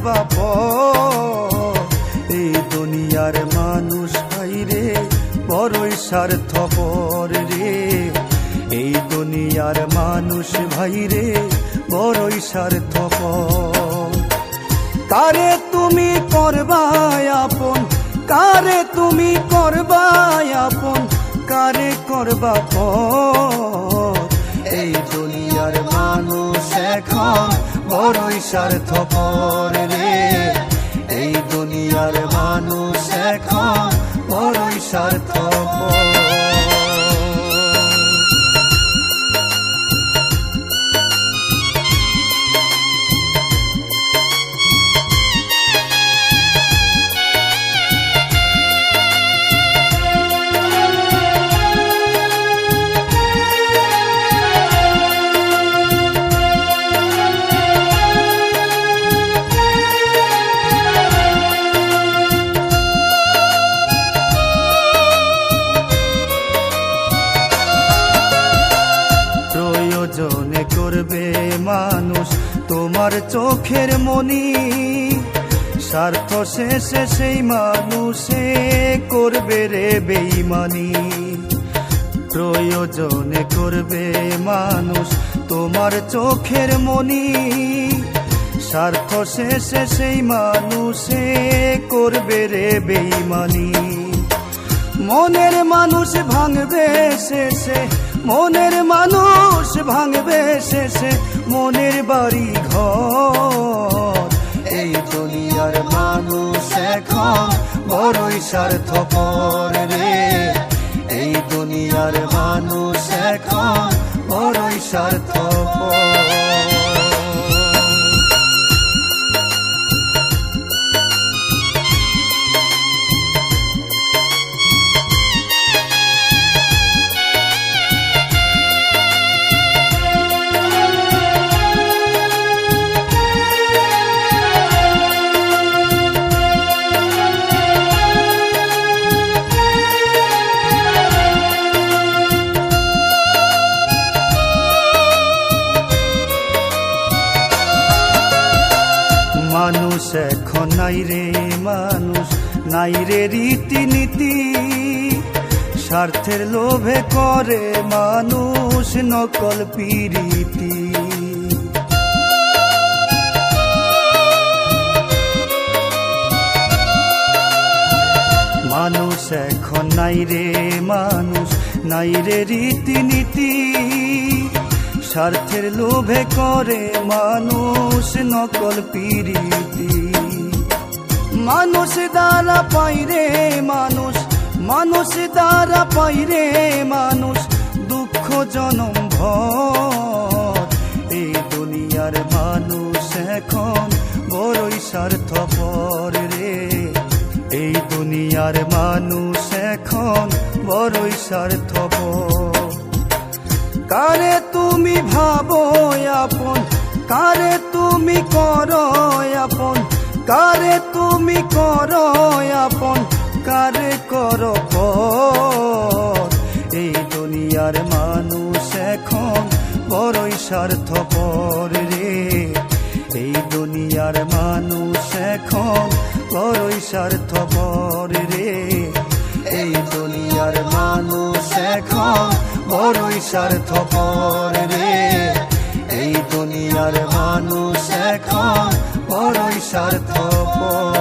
করবা পর। এই দুনিয়ার মানুষ ভাইরে বড়ই স্বার্থপর রে। এই দুনিয়ার মানুষ ভাইরে বড়ই স্বার্থপর। কারে তুমি করবা আপন, কারে তুমি করবা আপন, কারে করবা পর। এই দুনিয়ার মানুষ এখন বড়ই স্বার্থপর রে। এই দুনিয়ার মানুষ এখন বড়ই স্বার্থপর। প্রয়োজনে করবে মানুষ তোমার চোখের মনি, স্বার্থ শেষে সেই মানুষে করবে রে বেঈমানি। প্রয়োজনে করবে মানুষ তোমার চোখের মনি, স্বার্থ শেষে সেই মানুষে করবে রে বেঈমানি। মনের মানুষ ভাঙবে শেষে, মনের মানুষ ভাঙবে শেষে মনের বাড়ি ঘর। এই দুনিয়ার মানুষ এখন বড়ই স্বার্থপর রে। এই দুনিয়ার মানুষ এখন বড়ই স্বার্থপর। মানুষ এখন নাই রে মানুষ, নাই রে রীতিনীতি। স্বার্থের লোভে করে মানুষ নকল পিরিতি। মানুষ এখন নাই রে মানুষ, নাই রে রীতিনীতি। স্বার্থের লোভে করে মানুষ নকল পিরিতি। মানুষ দ্বারা পাইরে মানুষ, মানুষ দ্বারা পাইরে মানুষ দুঃখ জনম ভর। এই দুনিয়ার মানুষ এখন বড়ই স্বার্থপর রে। এই দুনিয়ার মানুষ এখন বড়ই স্বার্থপর। কারে তুমি ভাবো আপন, কারে তুমি করো আপন, কারে তুমি করো আপন, কারে করো পর। এই দুনিয়ার মানুষ এখন বড়ই স্বার্থপর রে। এই দুনিয়ার মানুষ এখন বড়ই স্বার্থপর রে। এই দুনিয়ার মানুষ এখন বড়ই স্বার্থপর রে। এই দুনিয়ার মানুষ এখন বড়ই স্বার্থপর।